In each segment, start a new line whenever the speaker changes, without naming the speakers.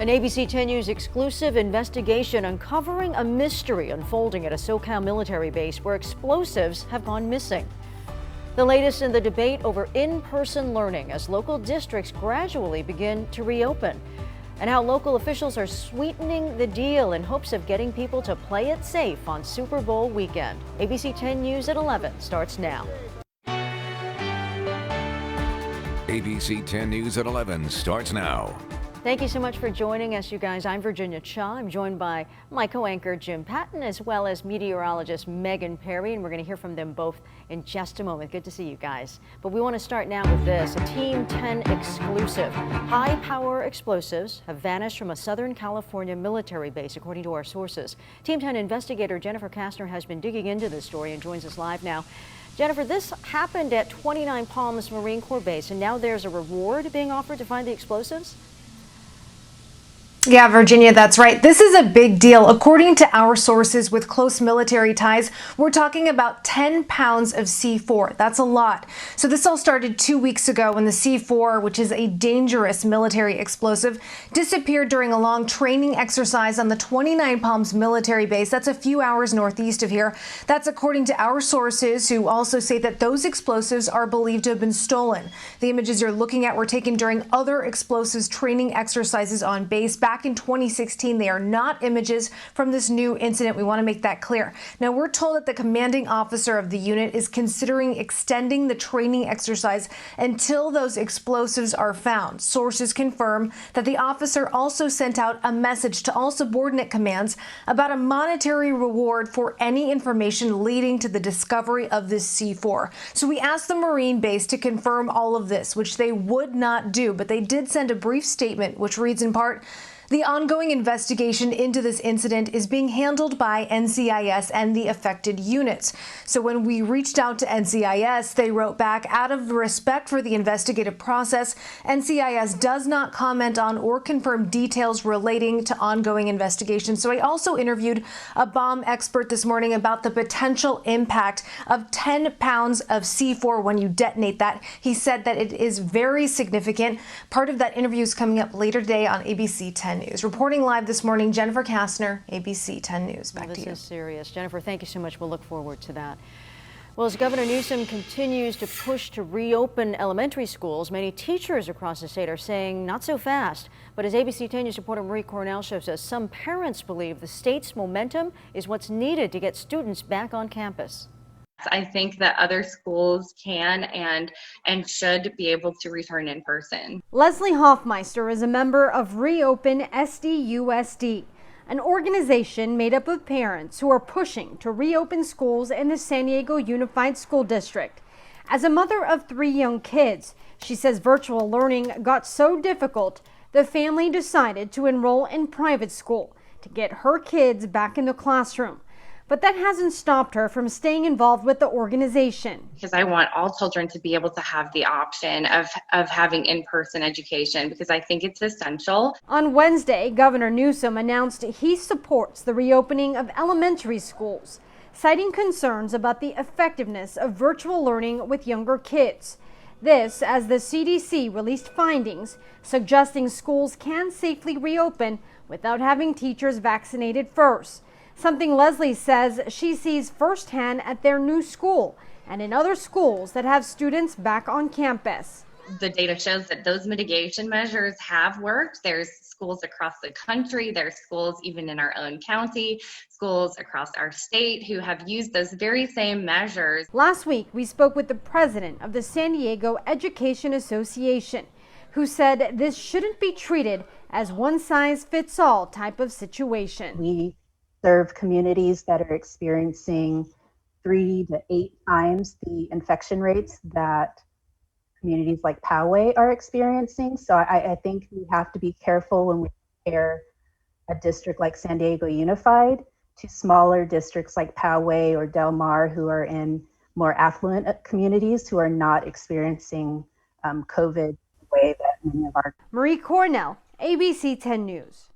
An ABC 10 News exclusive investigation uncovering a mystery unfolding at a SoCal military base where explosives have gone missing. The latest in the debate over in-person learning as local districts gradually begin to reopen, and how local officials are sweetening the deal in hopes of getting people to play it safe on Super Bowl weekend. ABC 10 News at 11 starts now.
ABC 10 News at 11 starts now.
Thank you so much for joining us, you guys. I'm Virginia Cha. I'm joined by my co-anchor Jim Patton, as well as meteorologist Megan Perry, and we're going to hear from them both in just a moment. Good to see you guys. But we want to start now with this, a Team 10 exclusive. High-power explosives have vanished from a Southern California military base, according to our sources. Team 10 investigator Jennifer Kastner has been digging into this story and joins us live now. Jennifer, this happened at 29 Palms Marine Corps Base, and now there's a reward being offered to find the explosives?
Yeah, Virginia, that's right. This is a big deal. According to our sources with close military ties, we're talking about 10 pounds of C4. That's a lot. So this all started 2 weeks ago when the C4, which is a dangerous military explosive, disappeared during a long training exercise on the 29 Palms military base. That's a few hours northeast of here. That's according to our sources, who also say that those explosives are believed to have been stolen. The images you're looking at were taken during other explosives training exercises on base back in 2016. They are not images from this new incident. We want to make that clear. Now, we're told that the commanding officer of the unit is considering extending the training exercise until those explosives are found. Sources confirm that the officer also sent out a message to all subordinate commands about a monetary reward for any information leading to the discovery of this C4. So we asked the Marine base to confirm all of this, which they would not do, but they did send a brief statement which reads in part, "The ongoing investigation into this incident is being handled by NCIS and the affected units." So when we reached out to NCIS, they wrote back, "Out of respect for the investigative process, NCIS does not comment on or confirm details relating to ongoing investigations." So I also interviewed a bomb expert this morning about the potential impact of 10 pounds of C4 when you detonate that. He said that it is very significant. Part of that interview is coming up later today on ABC 10 News. Reporting live this morning, Jennifer Kastner, ABC 10 News. Back to you.
This is serious. Jennifer, thank you so much. We'll look forward to that. Well, as Governor Newsom continues to push to reopen elementary schools, many teachers across the state are saying not so fast. But as ABC 10 News reporter Marie Cornell shows us, some parents believe the state's momentum is what's needed to get students back on campus.
I think that other schools can and should be able to return in person.
Leslie Hoffmeister is a member of Reopen SDUSD, an organization made up of parents who are pushing to reopen schools in the San Diego Unified School District. As a mother of 3 young kids, she says virtual learning got so difficult, the family decided to enroll in private school to get her kids back in the classroom. But that hasn't stopped her from staying involved with the organization.
Because I want all children to be able to have the option of having in-person education, because I think it's essential.
On Wednesday, Governor Newsom announced he supports the reopening of elementary schools, citing concerns about the effectiveness of virtual learning with younger kids. This as the CDC released findings suggesting schools can safely reopen without having teachers vaccinated first. Something Leslie says she sees firsthand at their new school and in other schools that have students back on campus.
The data shows that those mitigation measures have worked. There's schools across the country, there's schools even in our own county, schools across our state who have used those very same measures.
Last week, we spoke with the president of the San Diego Education Association, who said this shouldn't be treated as one-size-fits-all type of situation.
We serve communities that are experiencing 3 to 8 times the infection rates that communities like Poway are experiencing. So I think we have to be careful when we compare a district like San Diego Unified to smaller districts like Poway or Del Mar, who are in more affluent communities who are not experiencing COVID the way that many of our.
Marie Cornell, ABC 10 News.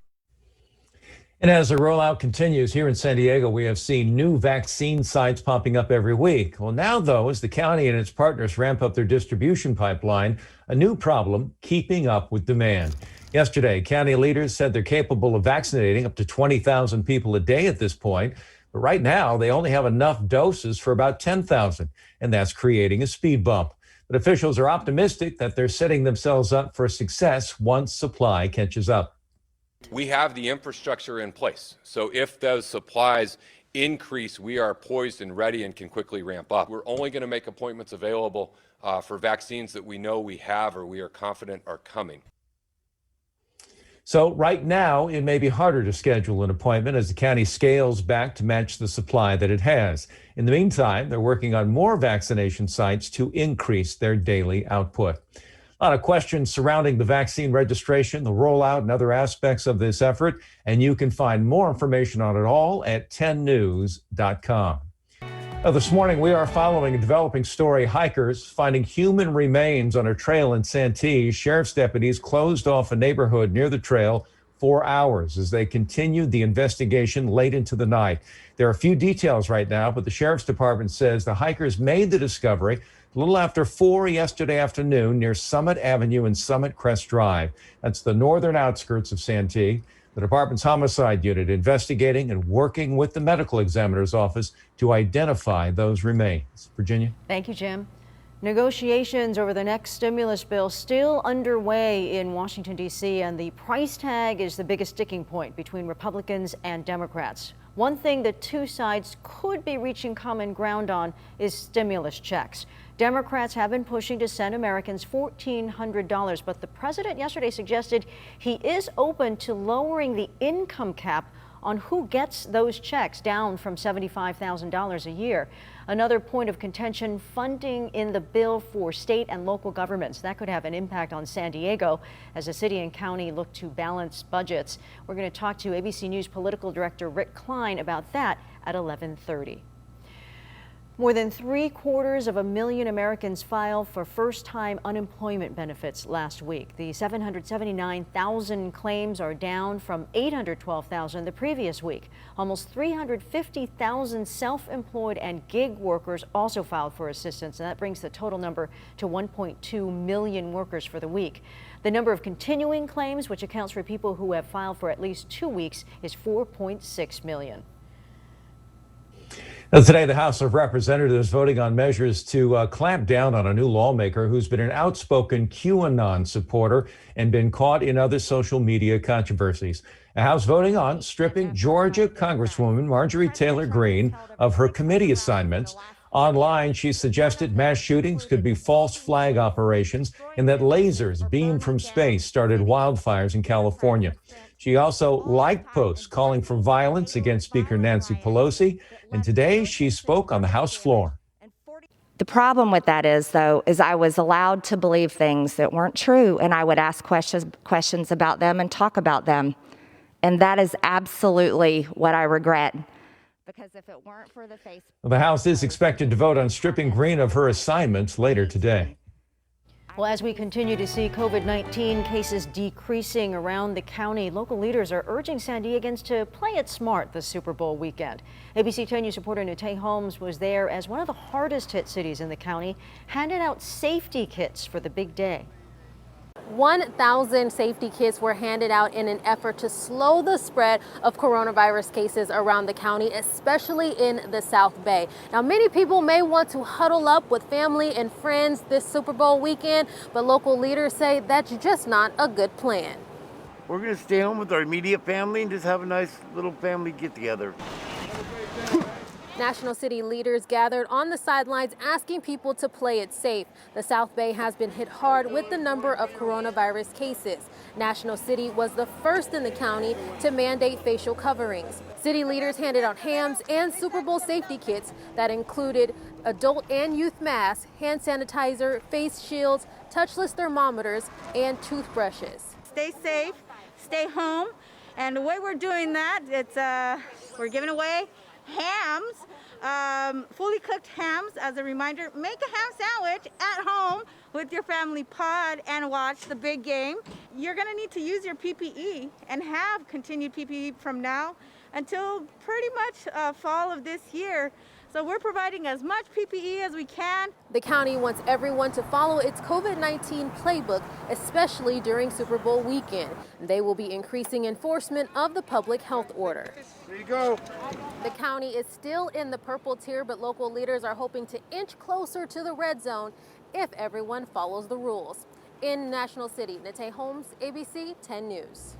And as the rollout continues here in San Diego, we have seen new vaccine sites popping up every week. Well, now, though, as the county and its partners ramp up their distribution pipeline, a new problem: keeping up with demand. Yesterday, county leaders said they're capable of vaccinating up to 20,000 people a day at this point. But right now, they only have enough doses for about 10,000, and that's creating a speed bump. But officials are optimistic that they're setting themselves up for success once supply catches up.
We have the infrastructure in place, so if those supplies increase, we are poised and ready and can quickly ramp up. We're only going to make appointments available for vaccines that we know we have or we are confident are coming.
So right now, it may be harder to schedule an appointment as the county scales back to match the supply that it has. In the meantime, they're working on more vaccination sites to increase their daily output. A lot of questions surrounding the vaccine registration, the rollout, and other aspects of this effort, and you can find more information on it all at 10news.com. Now, this morning, we are following a developing story. Hikers finding human remains on a trail in Santee. Sheriff's deputies closed off a neighborhood near the trail for hours as they continued the investigation late into the night. There are a few details right now, but the Sheriff's Department says the hikers made the discovery a little after 4 yesterday afternoon near Summit Avenue and Summit Crest Drive. That's the northern outskirts of Santee. The department's homicide unit investigating and working with the medical examiner's office to identify those remains. Virginia?
Thank you, Jim. Negotiations over the next stimulus bill still underway in Washington, D.C., and the price tag is the biggest sticking point between Republicans and Democrats. One thing the two sides could be reaching common ground on is stimulus checks. Democrats have been pushing to send Americans $1,400, but the president yesterday suggested he is open to lowering the income cap on who gets those checks down from $75,000 a year. Another point of contention: funding in the bill for state and local governments. That could have an impact on San Diego as the city and county look to balance budgets. We're going to talk to ABC News political director Rick Klein about that at 11:30. More than 750,000 Americans filed for first-time unemployment benefits last week. The 779,000 claims are down from 812,000 the previous week. Almost 350,000 self-employed and gig workers also filed for assistance, and that brings the total number to 1.2 million workers for the week. The number of continuing claims, which accounts for people who have filed for at least 2 weeks, is 4.6 million.
Now, today, the House of Representatives voting on measures to clamp down on a new lawmaker who's been an outspoken QAnon supporter and been caught in other social media controversies. The House voting on stripping Georgia Congresswoman Marjorie Taylor Greene of her committee assignments. Online, she suggested mass shootings could be false flag operations and that lasers beamed from space started wildfires in California. She also liked posts calling for violence against Speaker Nancy Pelosi, and today she spoke on the House floor.
The problem with that is, though, is I was allowed to believe things that weren't true, and I would ask questions about them and talk about them. And that is absolutely what I regret. Because if it weren't for the Facebook...
The House is expected to vote on stripping Greene of her assignments later today.
Well, as we continue to see COVID-19 cases decreasing around the county, local leaders are urging San Diegans to play it smart this Super Bowl weekend. ABC 10 News reporter Nate Holmes was there as one of the hardest hit cities in the county handed out safety kits for the big day.
1,000 safety kits were handed out in an effort to slow the spread of coronavirus cases around the county, especially in the South Bay. Now, many people may want to huddle up with family and friends this Super Bowl weekend, but local leaders say that's just not a good plan.
We're going to stay home with our immediate family and just have a nice little family get-together.
National City leaders gathered on the sidelines asking people to play it safe. The South Bay has been hit hard with the number of coronavirus cases. National City was the first in the county to mandate facial coverings. City leaders handed out hams and Super Bowl safety kits that included adult and youth masks, hand sanitizer, face shields, touchless thermometers, and toothbrushes.
Stay safe, stay home, and the way we're doing that, we're giving away hams, fully cooked hams. As a reminder, make a ham sandwich at home with your family pod and watch the big game. You're going to need to use your PPE and have continued PPE from now until pretty much fall of this year. So we're providing as much PPE as we can.
The county wants everyone to follow its COVID-19 playbook, especially during Super Bowl weekend. They will be increasing enforcement of the public health order.
There you go.
The county is still in the purple tier, but local leaders are hoping to inch closer to the red zone if everyone follows the rules. In National City, Nate Holmes, ABC 10 News.